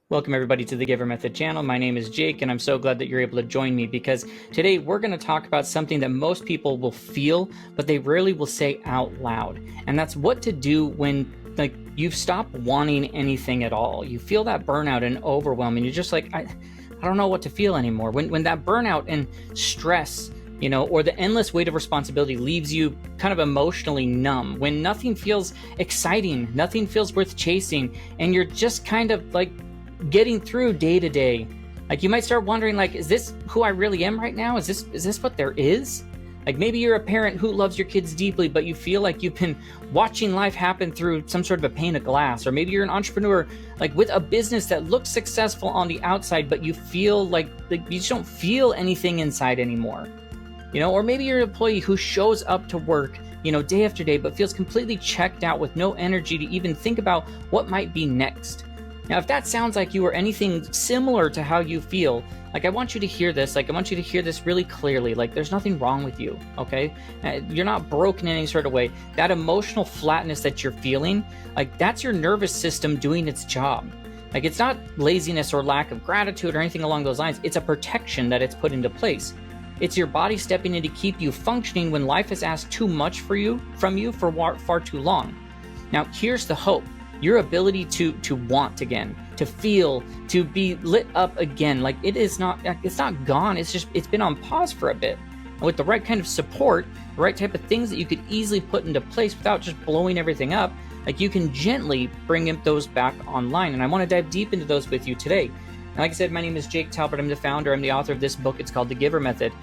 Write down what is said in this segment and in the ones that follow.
Welcome everybody to the Giver Method channel. My name is Jake and I'm so glad that you're able to join me because today we're going to talk about something that most people will feel but they rarely will say out loud. And that's what to do when you've stopped wanting anything at all. You feel that burnout and overwhelm and you're just like, I don't know what to feel anymore. When that burnout and stress, or the endless weight of responsibility leaves you kind of emotionally numb, when nothing feels exciting, nothing feels worth chasing, and you're just kind of like getting through day to day. Like you might start wondering, like, is this who I really am right now? Is this what there is? Like maybe you're a parent who loves your kids deeply, but you feel like you've been watching life happen through some sort of a pane of glass. Or maybe you're an entrepreneur, like with a business that looks successful on the outside, but you feel like you just don't feel anything inside anymore. Or maybe you're an employee who shows up to work, day after day, but feels completely checked out with no energy to even think about what might be next. Now, if that sounds like you or anything similar to how you feel, like I want you to hear this, I want you to hear this really clearly, like there's nothing wrong with you, okay? You're not broken in any sort of way. That emotional flatness that you're feeling, like that's your nervous system doing its job. Like it's not laziness or lack of gratitude or anything along those lines. It's a protection that it's put into place. It's your body stepping in to keep you functioning when life has asked too much from you for far too long. Now, here's the hope. Your ability to want again, to feel, to be lit up again. Like it's not gone. It's been on pause for a bit. And with the right kind of support, the right type of things that you could easily put into place without just blowing everything up, like you can gently bring those back online. And I want to dive deep into those with you today. And like I said, my name is Jake Talbert. I'm the founder. I'm the author of this book. It's called The Giver Method.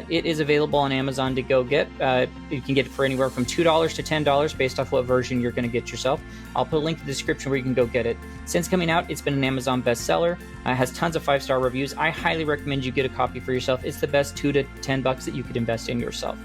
It is available on Amazon to go get. You can get it for anywhere from $2 to $10 based off what version you're going to get yourself. I'll put a link in the description where you can go get it. Since coming out, it's been an Amazon bestseller. It has tons of 5-star reviews. I highly recommend you get a copy for yourself. It's the best $2 to $10 that you could invest in yourself.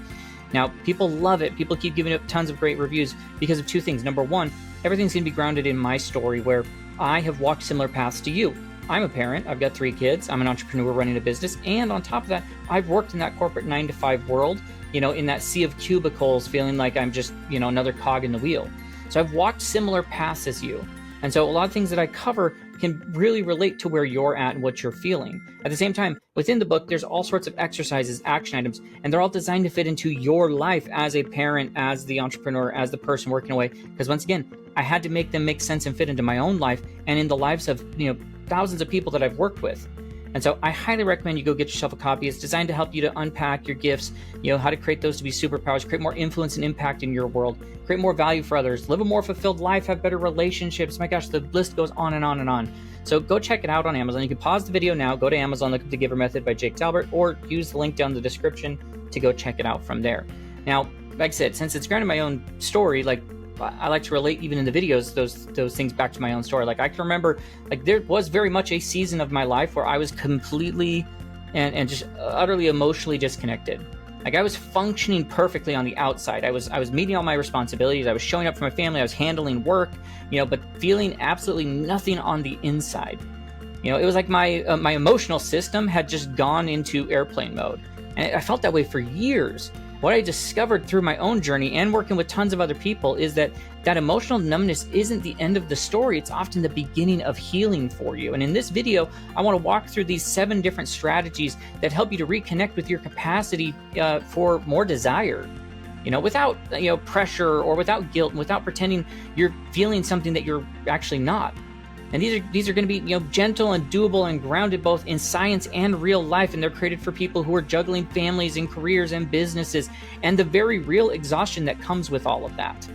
Now, people love it. People keep giving it tons of great reviews because of two things. Number one, everything's going to be grounded in my story where I have walked similar paths to you. I'm a parent. I've got 3 kids. I'm an entrepreneur running a business. And on top of that, I've worked in that corporate 9-to-5 world, in that sea of cubicles, feeling like I'm just, another cog in the wheel. So I've walked similar paths as you. And so a lot of things that I cover can really relate to where you're at and what you're feeling. At the same time, within the book, there's all sorts of exercises, action items, and they're all designed to fit into your life as a parent, as the entrepreneur, as the person working away. Because once again, I had to make them make sense and fit into my own life and in the lives of, thousands of people that I've worked with. And so I highly recommend you go get yourself a copy. It's designed to help you to unpack your gifts, how to create those to be superpowers, create more influence and impact in your world, create more value for others, live a more fulfilled life, have better relationships. My gosh, the list goes on and on and on. So go check it out on Amazon. You can pause the video now, go to Amazon, look up The Giver Method by Jake Talbert, or use the link down in the description to go check it out from there. Now, like I said, since it's grounded in my own story, I like to relate even in the videos those things back to my own story. Like I can remember, there was very much a season of my life where I was completely and just utterly emotionally disconnected. Like I was functioning perfectly on the outside. I was meeting all my responsibilities. I was showing up for my family. I was handling work, but feeling absolutely nothing on the inside. It was like my emotional system had just gone into airplane mode, and I felt that way for years. What I discovered through my own journey and working with tons of other people is that emotional numbness isn't the end of the story. It's often the beginning of healing for you. And in this video, I want to walk through these 7 different strategies that help you to reconnect with your capacity for more desire, without pressure or without guilt and without pretending you're feeling something that you're actually not. And these are going to be gentle and doable and grounded both in science and real life, and they're created for people who are juggling families and careers and businesses and the very real exhaustion that comes with all of that.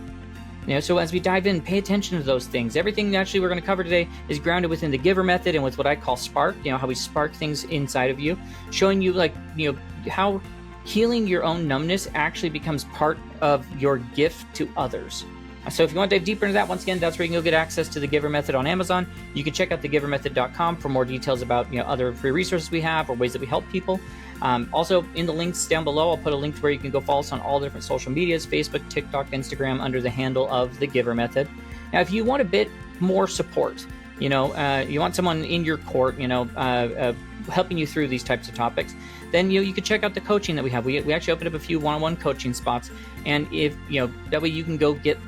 So as we dive in, pay attention to those things. Everything actually we're going to cover today is grounded within the Giver Method and with what I call spark, how we spark things inside of you, showing you how healing your own numbness actually becomes part of your gift to others. So if you want to dive deeper into that, once again, that's where you can go get access to the Giver Method on Amazon. You can check out thegivermethod.com for more details about other free resources we have or ways that we help people. Also, in the links down below, I'll put a link to where you can go follow us on all different social medias, Facebook, TikTok, Instagram, under the handle of The Giver Method. Now, if you want a bit more support, you want someone in your court, helping you through these types of topics, then you can check out the coaching that we have. We actually opened up a few one-on-one coaching spots, and if that way you can go get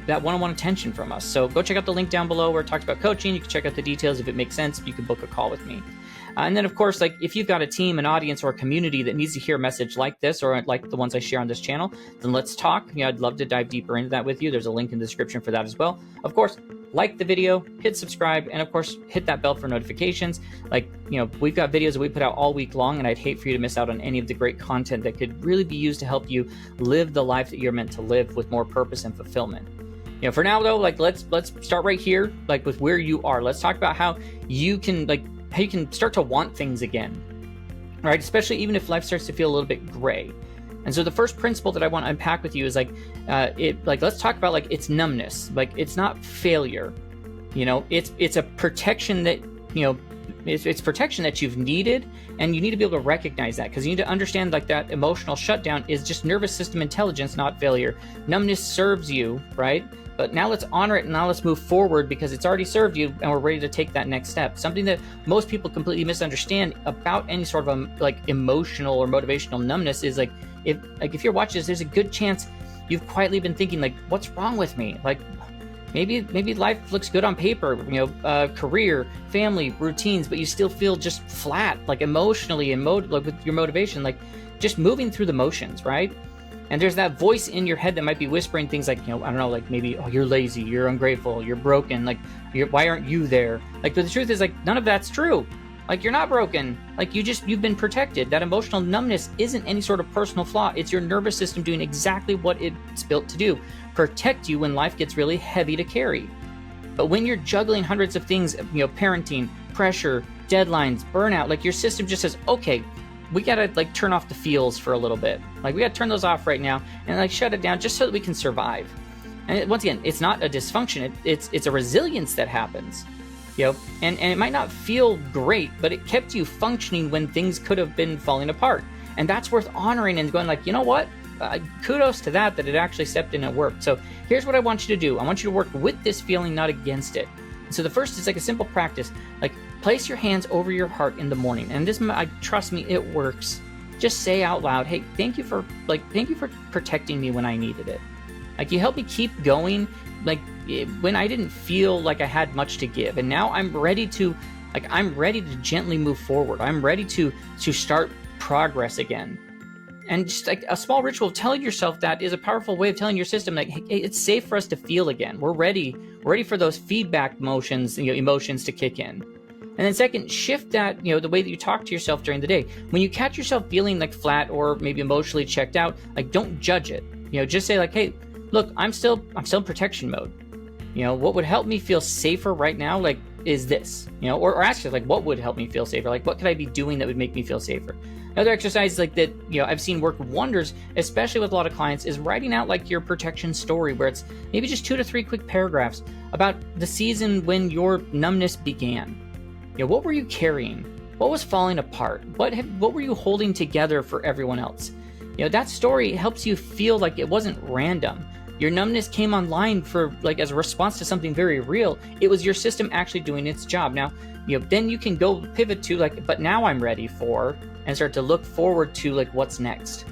that one-on-one attention from us. So go check out the link down below where it talks about coaching. You can check out the details. If it makes sense, you can book a call with me. And then, of course, like if you've got a team, an audience, or a community that needs to hear a message like this, or like the ones I share on this channel, then let's talk. I'd love to dive deeper into that with you. There's a link in the description for that as well. Of course, like the video, hit subscribe, and of course, hit that bell for notifications. Like, we've got videos that we put out all week long, and I'd hate for you to miss out on any of the great content that could really be used to help you live the life that you're meant to live with more purpose and fulfillment. For now though, like let's start right here, like with where you are. Let's talk about how you can start to want things again, right? Especially even if life starts to feel a little bit gray. And so the first principle that I want to unpack with you is let's talk about it's numbness. Like, it's not failure, it's a protection that, it's protection that you've needed, and you need to be able to recognize that, because you need to understand that emotional shutdown is just nervous system intelligence, not failure. Numbness serves you, right? But now let's honor it, and now let's move forward, because it's already served you and we're ready to take that next step. Something that most people completely misunderstand about any sort of emotional or motivational numbness is if you're watching this, there's a good chance you've quietly been thinking what's wrong with me? Maybe life looks good on paper, career, family, routines, but you still feel just flat, emotionally and with your motivation, just moving through the motions, right? And there's that voice in your head that might be whispering things I don't know, maybe, oh, you're lazy, you're ungrateful, you're broken, why aren't you there? But the truth is, none of that's true. You're not broken. You've been protected. That emotional numbness isn't any sort of personal flaw. It's your nervous system doing exactly what it's built to do. Protect you when life gets really heavy to carry. But when you're juggling hundreds of things, parenting, pressure, deadlines, burnout, your system just says, okay, we gotta turn off the feels for a little bit. We gotta turn those off right now and shut it down just so that we can survive. And once again, it's not a dysfunction. It's a resilience that happens. And it might not feel great, but it kept you functioning when things could have been falling apart. And that's worth honoring and going you know what? Kudos to that it actually stepped in and worked. So here's what I want you to do. I want you to work with this feeling, not against it. And so the first is a simple practice. Place your hands over your heart in the morning. And this, trust me, it works. Just say out loud, hey, thank you for protecting me when I needed it. You helped me keep going when I didn't feel I had much to give, and now I'm ready to gently move forward. I'm ready to start progress again. And just a small ritual of telling yourself that is a powerful way of telling your system hey, it's safe for us to feel again. We're ready for those feedback emotions to kick in. And then second, shift that, the way that you talk to yourself during the day. When you catch yourself feeling flat or maybe emotionally checked out, don't judge it. Just say hey, look, I'm still in protection mode. What would help me feel safer right now, is this, or ask yourself, what would help me feel safer? What could I be doing that would make me feel safer? Another exercise that, I've seen work wonders, especially with a lot of clients, is writing out your protection story, where it's maybe just 2 to 3 quick paragraphs about the season when your numbness began. What were you carrying? What was falling apart? What were you holding together for everyone else? That story helps you feel it wasn't random. Your numbness came online for as a response to something very real. It was your system actually doing its job. Now, then you can go pivot to but now I'm ready for, and start to look forward to what's next.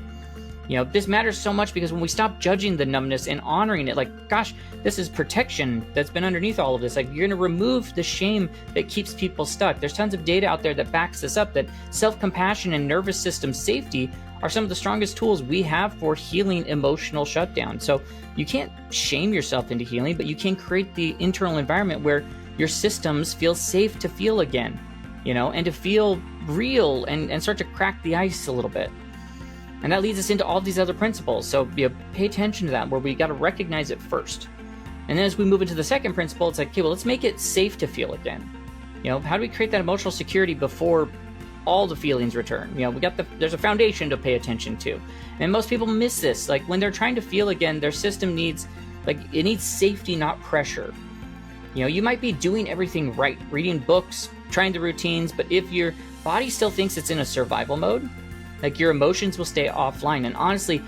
This matters so much because when we stop judging the numbness and honoring it, gosh, this is protection that's been underneath all of this. You're going to remove the shame that keeps people stuck. There's tons of data out there that backs this up, that self-compassion and nervous system safety are some of the strongest tools we have for healing emotional shutdown. So you can't shame yourself into healing, but you can create the internal environment where your systems feel safe to feel again, and to feel real and start to crack the ice a little bit. And that leads us into all these other principles. So pay attention to that, where we got to recognize it first. And then as we move into the second principle, it's okay, well, let's make it safe to feel again. How do we create that emotional security before all the feelings return? There's a foundation to pay attention to. And most people miss this. When they're trying to feel again, their system needs, it needs safety, not pressure. You might be doing everything right, reading books, trying the routines, but if your body still thinks it's in a survival mode, your emotions will stay offline. And honestly,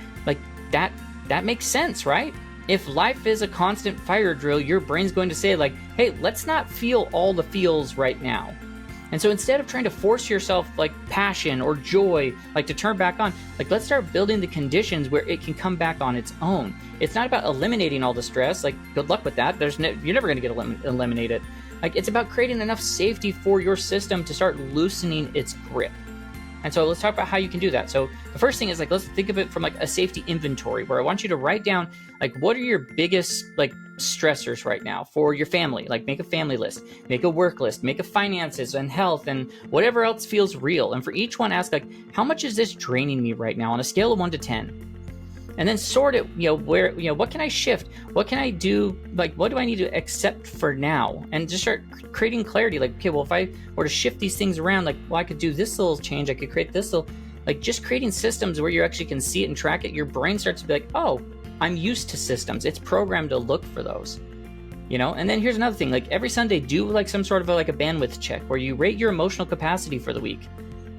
that makes sense, right? If life is a constant fire drill, your brain's going to say hey, let's not feel all the feels right now. And so instead of trying to force yourself like passion or joy, like to turn back on, like let's start building the conditions where it can come back on its own. It's not about eliminating all the stress. Like good luck with that. You're never going to get eliminated. Like it's about creating enough safety for your system to start loosening its grip. And so let's talk about how you can do that. So the first thing is like, let's think of it from like a safety inventory, where I want you to write down like, what are your biggest like stressors right now for your family? Like make a family list, make a work list, make a finances and health and whatever else feels real. And for each one, ask like, how much is this draining me right now on a scale of 1 to 10? And then sort it, where, what can I shift? What can I do? Like, what do I need to accept for now? And just start creating clarity. Like, okay, well, if I were to shift these things around, like, well, I could do this little change. I could create this little, like just creating systems where you actually can see it and track it. Your brain starts to be like, oh, I'm used to systems. It's programmed to look for those, And then here's another thing, like every Sunday, do like some sort of like a bandwidth check where you rate your emotional capacity for the week.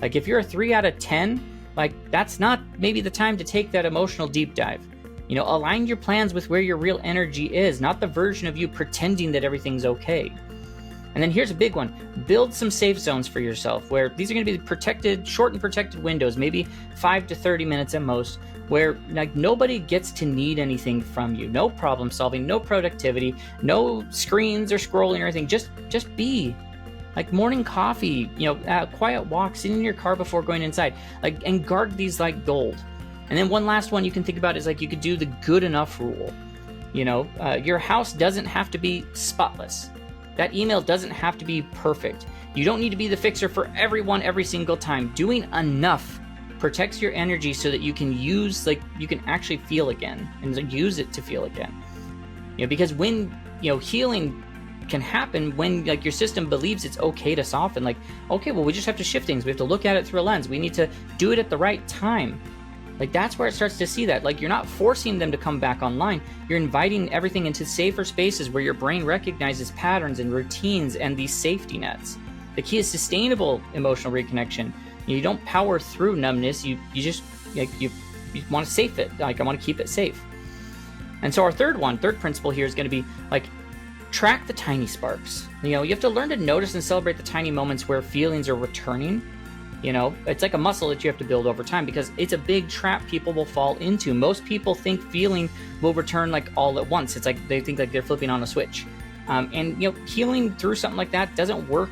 Like if you're a 3 out of 10, like that's not maybe the time to take that emotional deep dive. Align your plans with where your real energy is, not the version of you pretending that everything's okay. And then here's a big one. Build some safe zones for yourself where these are going to be protected, short and protected windows, maybe 5 to 30 minutes at most, where like nobody gets to need anything from you. No problem solving, no productivity, no screens or scrolling or anything. Just be. Like morning coffee, quiet walk, sitting in your car before going inside, like, and guard these like gold. And then one last one you can think about is like you could do the good enough rule. Your house doesn't have to be spotless. That email doesn't have to be perfect. You don't need to be the fixer for everyone every single time. Doing enough protects your energy so that you can you can actually feel again and use it to feel again. Because when, healing can happen when like your system believes it's okay to soften, like, okay, well, we just have to shift things. We have to look at it through a lens. We need to do it at the right time. Like that's where it starts to see that. Like you're not forcing them to come back online. You're inviting everything into safer spaces where your brain recognizes patterns and routines and these safety nets. The key is sustainable emotional reconnection. You don't power through numbness. You just like you want to safe it. Like I want to keep it safe. And so our third principle here is going to be like, track the tiny sparks. You have to learn to notice and celebrate the tiny moments where feelings are returning. It's like a muscle that you have to build over time because it's a big trap people will fall into. Most people think feeling will return like all at once. It's like they think like they're flipping on a switch. And healing through something like that doesn't work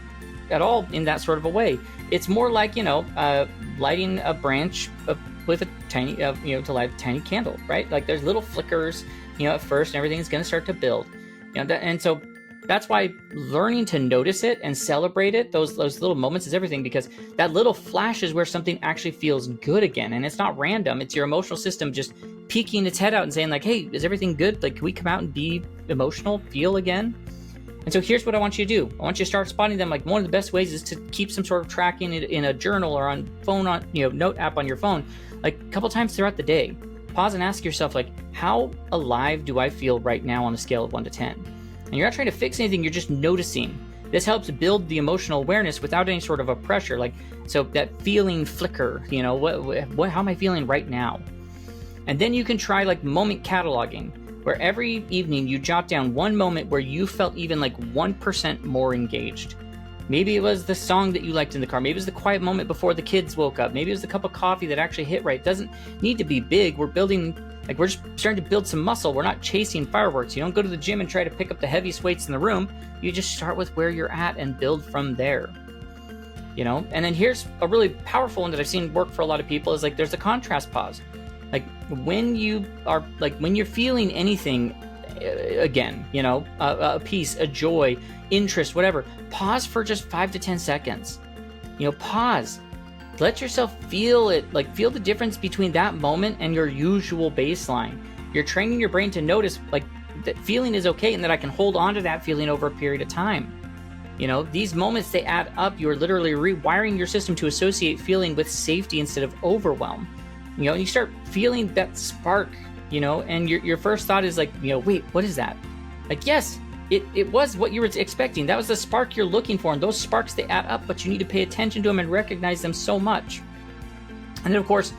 at all in that sort of a way. It's more like, lighting a branch with a tiny, to light a tiny candle, right? Like there's little flickers, at first and everything's going to start to build. And so that's why learning to notice it and celebrate it, those little moments is everything, because that little flash is where something actually feels good again. And it's not random. It's your emotional system just peeking its head out and saying like, hey, is everything good? Like, can we come out and be emotional, feel again? And so here's what I want you to do. I want you to start spotting them. Like one of the best ways is to keep some sort of tracking it in a journal or on phone, note app on your phone, like a couple times throughout the day. Pause and ask yourself, like, how alive do I feel right now on a scale of 1 to 10? And you're not trying to fix anything, you're just noticing. This helps build the emotional awareness without any sort of a pressure. Like, so that feeling flicker, how am I feeling right now? And then you can try like moment cataloging, where every evening you jot down one moment where you felt even like 1% more engaged. Maybe it was the song that you liked in the car. Maybe it was the quiet moment before the kids woke up. Maybe it was the cup of coffee that actually hit right. It doesn't need to be big. We're just starting to build some muscle. We're not chasing fireworks. You don't go to the gym and try to pick up the heaviest weights in the room. You just start with where you're at and build from there. And then here's a really powerful one that I've seen work for a lot of people is like, there's a contrast pause. Like when you're feeling anything again, a peace, a joy, interest, whatever, pause for just 5 to 10 seconds. Pause. Let yourself feel it, like feel the difference between that moment and your usual baseline. You're training your brain to notice like that feeling is okay and that I can hold on to that feeling over a period of time. These moments, they add up. You're literally rewiring your system to associate feeling with safety instead of overwhelm. And you start feeling that spark, and your first thought is like, wait, what is that? Like, yes, it was what you were expecting. That was the spark you're looking for. And those sparks, they add up, but you need to pay attention to them and recognize them so much. And then, of course,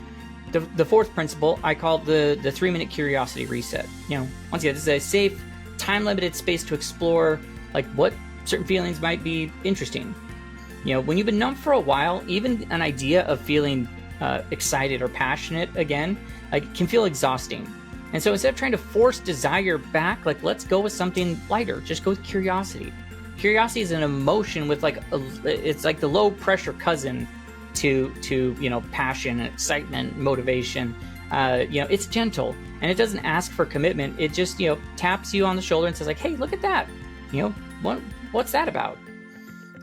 the fourth principle, I call the 3-minute curiosity reset. Once again, this is a safe, time-limited space to explore, like, what certain feelings might be interesting. You know, when you've been numb for a while, even an idea of feeling excited or passionate again, like, can feel exhausting. And so instead of trying to force desire back, like, let's go with something lighter. Just go with curiosity. Curiosity is an emotion with like it's like the low pressure cousin to you know, passion and excitement, motivation. You know, it's gentle and it doesn't ask for commitment. It just, you know, taps you on the shoulder and says like, hey, look at that. You know, what's that about?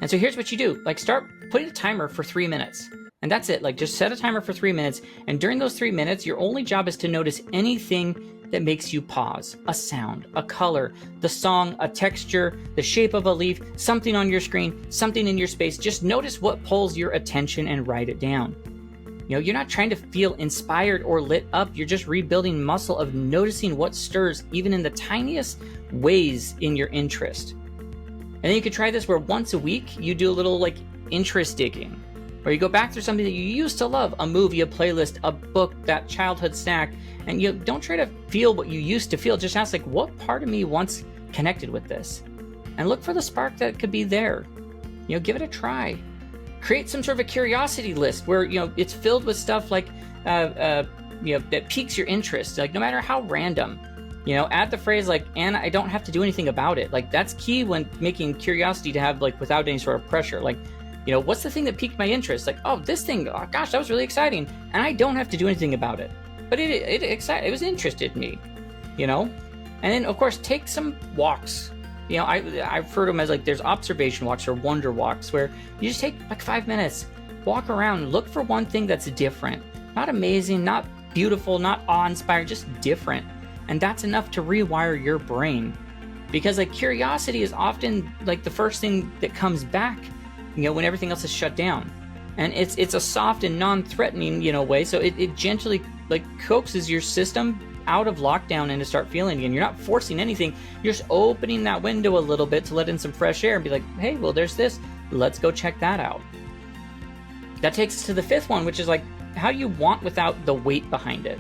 And so here's what you do. Like, start putting a timer for 3 minutes. And that's it. Like, just set a timer for 3 minutes. And during those 3 minutes, your only job is to notice anything that makes you pause. A sound, a color, the song, a texture, the shape of a leaf, something on your screen, something in your space. Just notice what pulls your attention and write it down. You know, you're not trying to feel inspired or lit up. You're just rebuilding muscle of noticing what stirs even in the tiniest ways in your interest. And then you could try this where once a week you do a little like interest digging, or you go back through something that you used to love, a movie, a playlist, a book, that childhood snack, and you don't try to feel what you used to feel. Just ask like, what part of me once connected with this? And look for the spark that could be there. You know, give it a try. Create some sort of a curiosity list where, you know, it's filled with stuff like, you know, that piques your interest, like no matter how random. You know, add the phrase like, and I don't have to do anything about it. Like, that's key when making curiosity to have like without any sort of pressure. Like, you know, what's the thing that piqued my interest? Like, oh, this thing, oh, gosh, that was really exciting. And I don't have to do anything about it. But it was interested in me, you know? And then, of course, take some walks. You know, I refer to them as like, there's observation walks or wonder walks where you just take like 5 minutes, walk around, look for one thing that's different. Not amazing, not beautiful, not awe-inspiring, just different. And that's enough to rewire your brain. Because like curiosity is often like the first thing that comes back, you know, when everything else is shut down. And it's a soft and non-threatening, you know, way. So it gently like coaxes your system out of lockdown and to start feeling again. You're not forcing anything. You're just opening that window a little bit to let in some fresh air and be like, hey, well, there's this. Let's go check that out. That takes us to the fifth one, which is like, how do you want without the weight behind it?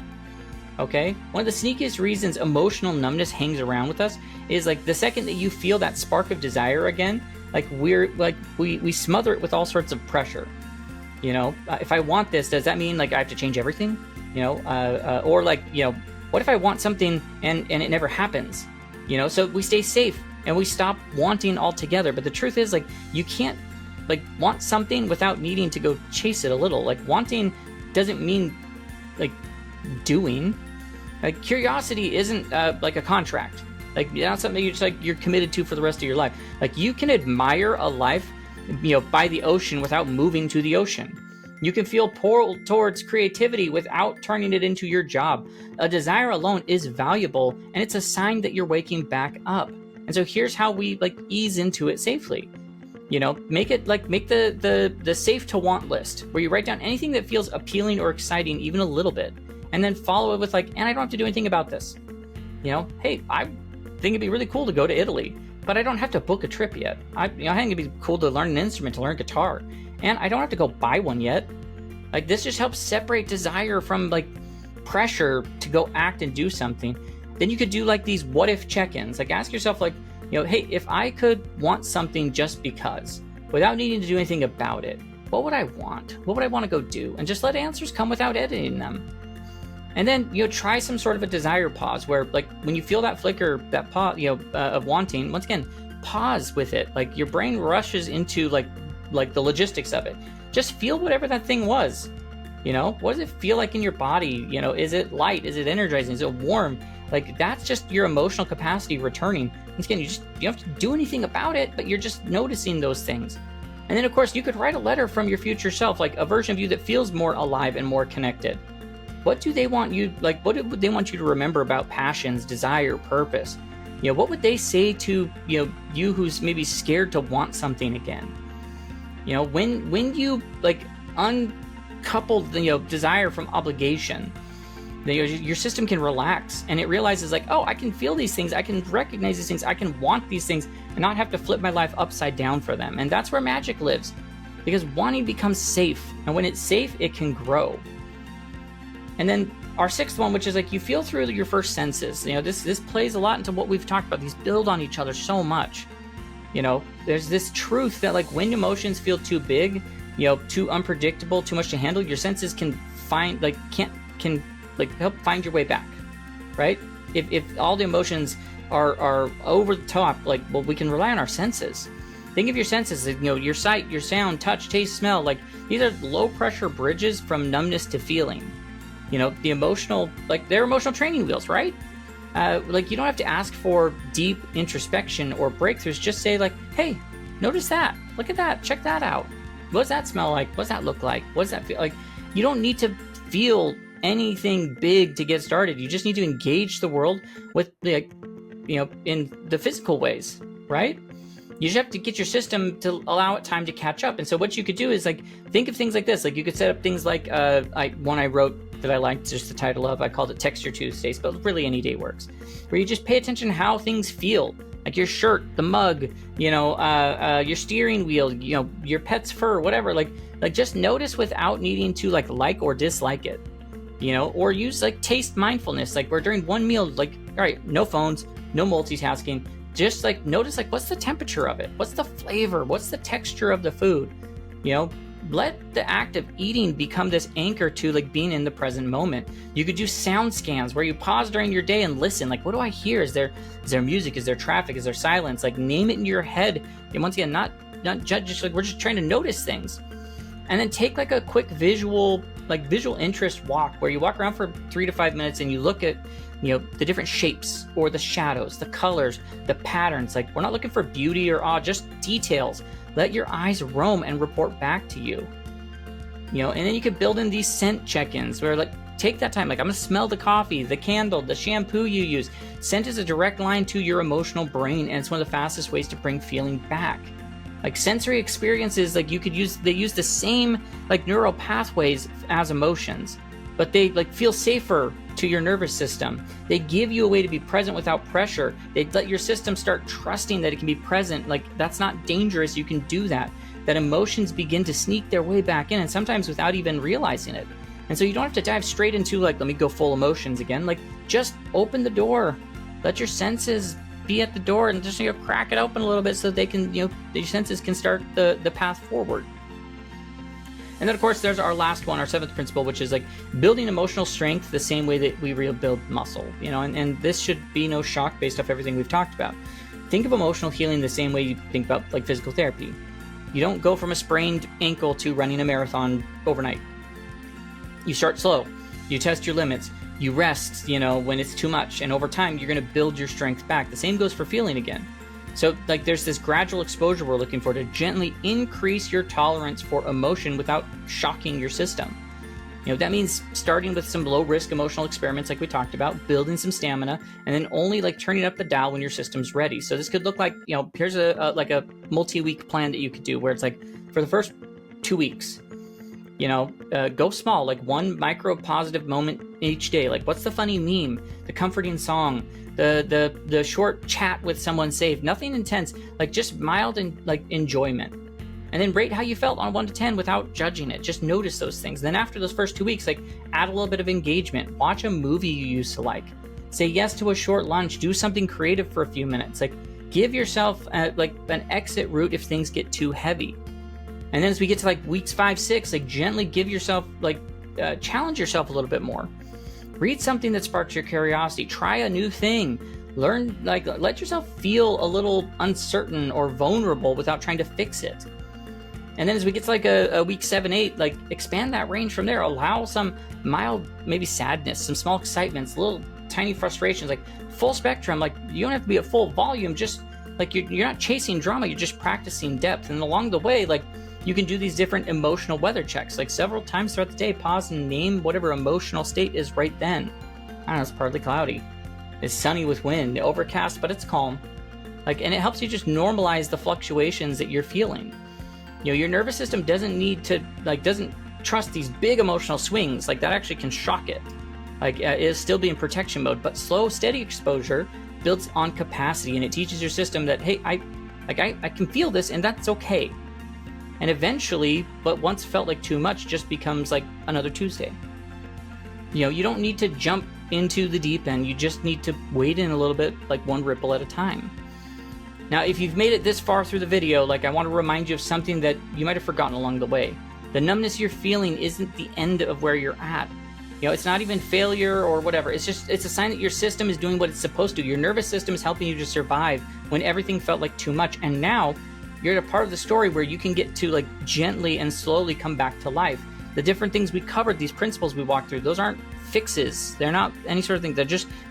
Okay, one of the sneakiest reasons emotional numbness hangs around with us is like the second that you feel that spark of desire again, like we smother it with all sorts of pressure. You know, if I want this, does that mean like I have to change everything? You know, or like, you know, what if I want something and it never happens? You know, so we stay safe and we stop wanting altogether. But the truth is, like, you can't like want something without needing to go chase it a little. Like, wanting doesn't mean like doing. Like, curiosity isn't like a contract. Like, not something you're committed to for the rest of your life. Like, you can admire a life, you know, by the ocean without moving to the ocean. You can feel pulled towards creativity without turning it into your job. A desire alone is valuable, and it's a sign that you're waking back up. And so here's how we like ease into it safely. You know, make it like, make the safe to want list where you write down anything that feels appealing or exciting, even a little bit. And then follow it with like, and I don't have to do anything about this. You know, hey, I think it'd be really cool to go to Italy, but I don't have to book a trip yet. I think it'd be cool to learn an instrument, to learn guitar, and I don't have to go buy one yet. Like, this just helps separate desire from like pressure to go act and do something. Then you could do like these what if check-ins. Like, ask yourself like, you know, hey, if I could want something just because, without needing to do anything about it, what would I want? What would I want to go do? And just let answers come without editing them. And then, you know, try some sort of a desire pause where, like, when you feel that flicker, that pause, you know, of wanting, once again, pause with it. Like, your brain rushes into like the logistics of it. Just feel whatever that thing was. You know, what does it feel like in your body? You know, is it light? Is it energizing? Is it warm? Like, that's just your emotional capacity returning. Once again, you don't have to do anything about it, but you're just noticing those things. And then, of course, you could write a letter from your future self, like a version of you that feels more alive and more connected. What do they want you, like, what would they want you to remember about passions, desire, purpose? You know, what would they say to, you know, you who's maybe scared to want something again? You know, when you, like, uncouple the, you know, desire from obligation, your system can relax and it realizes like, oh, I can feel these things, I can recognize these things, I can want these things and not have to flip my life upside down for them. And that's where magic lives, because wanting becomes safe, and when it's safe, it can grow. And then our sixth one, which is like, you feel through your first senses. You know, this plays a lot into what we've talked about. These build on each other so much. You know, there's this truth that like when emotions feel too big, you know, too unpredictable, too much to handle, your senses can find like can help find your way back, right? If all the emotions are over the top, like, well, we can rely on our senses. Think of your senses, you know, your sight, your sound, touch, taste, smell. Like, these are low pressure bridges from numbness to feeling. You know, the emotional, like, they're emotional training wheels, right? Like, you don't have to ask for deep introspection or breakthroughs. Just say like, hey, notice that, look at that, check that out. What does that smell like? What does that look like? What does that feel like? You don't need to feel anything big to get started. You just need to engage the world with, like, you know, in the physical ways, right? You just have to get your system to allow it time to catch up. And so what you could do is like, think of things like this. Like, you could set up things like, one I wrote that I liked just the title of, I called it Texture Tuesdays, but really any day works, where you just pay attention to how things feel. Like your shirt, the mug, you know, your steering wheel, you know, your pet's fur, whatever. Like just notice without needing to like or dislike it, you know, or use like taste mindfulness. Like, where during one meal, like, all right, no phones, no multitasking, just like notice like what's the temperature of it, what's the flavor, what's the texture of the food, you know. Let the act of eating become this anchor to like being in the present moment. You could do sound scans where you pause during your day and listen. Like, what do I hear? Is there music? Is there traffic? Is there silence? Like, name it in your head. And once again, not judge. Just like, we're just trying to notice things. And then take like a quick visual interest walk where you walk around for 3 to 5 minutes and you look at, you know, the different shapes or the shadows, the colors, the patterns. Like, we're not looking for beauty or awe, just details. Let your eyes roam and report back to you. You know, and then you could build in these scent check-ins where, like, take that time. Like, I'm gonna smell the coffee, the candle, the shampoo you use. Scent is a direct line to your emotional brain, and it's one of the fastest ways to bring feeling back. Like, sensory experiences, like, they use the same like neural pathways as emotions, but they like feel safer to your nervous system. They give you a way to be present without pressure. They let your system start trusting that it can be present. Like, that's not dangerous. You can do that. That emotions begin to sneak their way back in, and sometimes without even realizing it. And so you don't have to dive straight into like, let me go full emotions again. Like, just open the door. Let your senses be at the door and just, you know, crack it open a little bit so they can, you know, your senses can start the path forward. And then, of course, there's our last one, our 7th principle, which is like building emotional strength the same way that we rebuild muscle, you know, and this should be no shock based off everything we've talked about. Think of emotional healing the same way you think about like physical therapy. You don't go from a sprained ankle to running a marathon overnight. You start slow, you test your limits, you rest, you know, when it's too much, and over time, you're going to build your strength back. The same goes for feeling again. So, like, there's this gradual exposure we're looking for to gently increase your tolerance for emotion without shocking your system. You know, that means starting with some low-risk emotional experiments like we talked about, building some stamina, and then only, like, turning up the dial when your system's ready. So this could look like, you know, here's a multi-week plan that you could do where it's like, for the first 2 weeks, you know, go small, like one micro positive moment each day. Like, what's the funny meme, the comforting song, the short chat with someone safe, nothing intense, like just mild and like enjoyment. And then rate how you felt on 1 to 10 without judging it. Just notice those things. Then after those first 2 weeks, like, add a little bit of engagement. Watch a movie you used to like. Say yes to a short lunch. Do something creative for a few minutes. Like, give yourself like an exit route if things get too heavy. And then as we get to like weeks 5, 6, like gently give yourself, like, challenge yourself a little bit more. Read something that sparks your curiosity. Try a new thing. Learn, like, let yourself feel a little uncertain or vulnerable without trying to fix it. And then as we get to like a week 7, 8, like, expand that range from there. Allow some mild, maybe sadness, some small excitements, little tiny frustrations, like full spectrum. Like, you don't have to be at full volume. Just like, you're not chasing drama. You're just practicing depth. And along the way, like, you can do these different emotional weather checks, like several times throughout the day. Pause and name whatever emotional state is right then. I don't know, it's partly cloudy. It's sunny with wind, overcast, but it's calm. Like, and it helps you just normalize the fluctuations that you're feeling. You know, your nervous system doesn't trust these big emotional swings. Like, that actually can shock it. Like, it is still be in protection mode, but slow, steady exposure builds on capacity, and it teaches your system that, hey, I can feel this, and that's okay. And eventually, what once felt like too much just becomes like another Tuesday. You know, you don't need to jump into the deep end. You just need to wade in a little bit, like one ripple at a time. Now, if you've made it this far through the video, like, I want to remind you of something that you might have forgotten along the way. The numbness you're feeling isn't the end of where you're at. You know, it's not even failure or whatever. It's a sign that your system is doing what it's supposed to. Your nervous system is helping you to survive when everything felt like too much. And now you're at a part of the story where you can get to, like, gently and slowly come back to life. The different things we covered, these principles we walked through, those aren't fixes. They're not any sort of thing.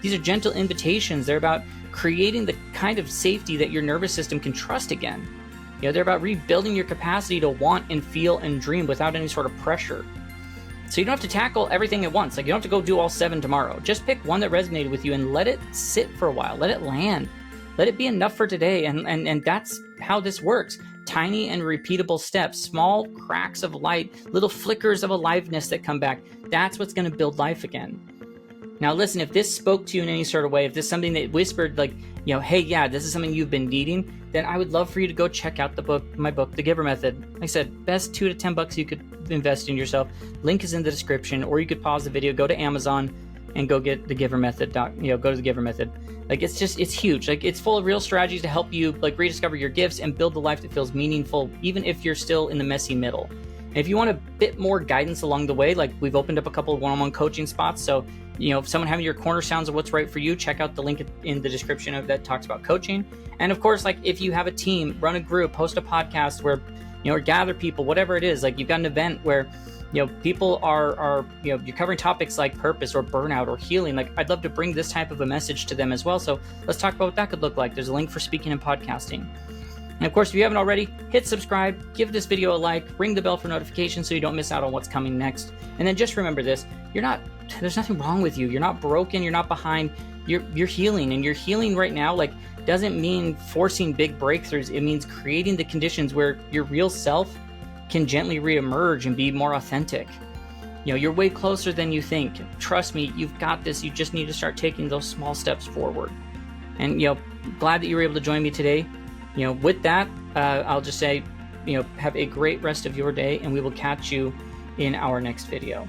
These are gentle invitations. They're about creating the kind of safety that your nervous system can trust again. You know, they're about rebuilding your capacity to want and feel and dream without any sort of pressure. So you don't have to tackle everything at once. Like, you don't have to go do all 7 tomorrow. Just pick one that resonated with you and let it sit for a while. Let it land. Let it be enough for today. And that's how this works. Tiny and repeatable steps, small cracks of light, little flickers of aliveness that come back. That's what's going to build life again. Now listen, if this spoke to you in any sort of way, if this is something that whispered, like, you know, hey, yeah, this is something you've been needing, then I would love for you to go check out my book, The Giver Method. Like I said, best $2 to $10 you could invest in yourself. Link is in the description, or you could pause the video, go to Amazon, and go get The Giver Method. Go to The Giver Method. Like, it's huge. Like, it's full of real strategies to help you, like, rediscover your gifts and build the life that feels meaningful, even if you're still in the messy middle. And if you want a bit more guidance along the way, like, we've opened up a couple of one-on-one coaching spots. So, you know, if someone having your corner sounds of what's right for you, check out the link in the description of that talks about coaching. And of course, like, if you have a team, run a group, host a podcast where, you know, or gather people, whatever it is, like, you've got an event where, you know, people are, you know, you're covering topics like purpose or burnout or healing. Like, I'd love to bring this type of a message to them as well. So let's talk about what that could look like. There's a link for speaking and podcasting. And of course, if you haven't already, hit subscribe, give this video a like, ring the bell for notifications so you don't miss out on what's coming next. And then just remember this, there's nothing wrong with you. You're not broken, you're not behind, you're healing. And you're healing right now, like, doesn't mean forcing big breakthroughs. It means creating the conditions where your real self can gently reemerge and be more authentic. You know, you're way closer than you think. Trust me, you've got this. You just need to start taking those small steps forward. And, you know, glad that you were able to join me today. You know, with that, I'll just say, you know, have a great rest of your day, and we will catch you in our next video.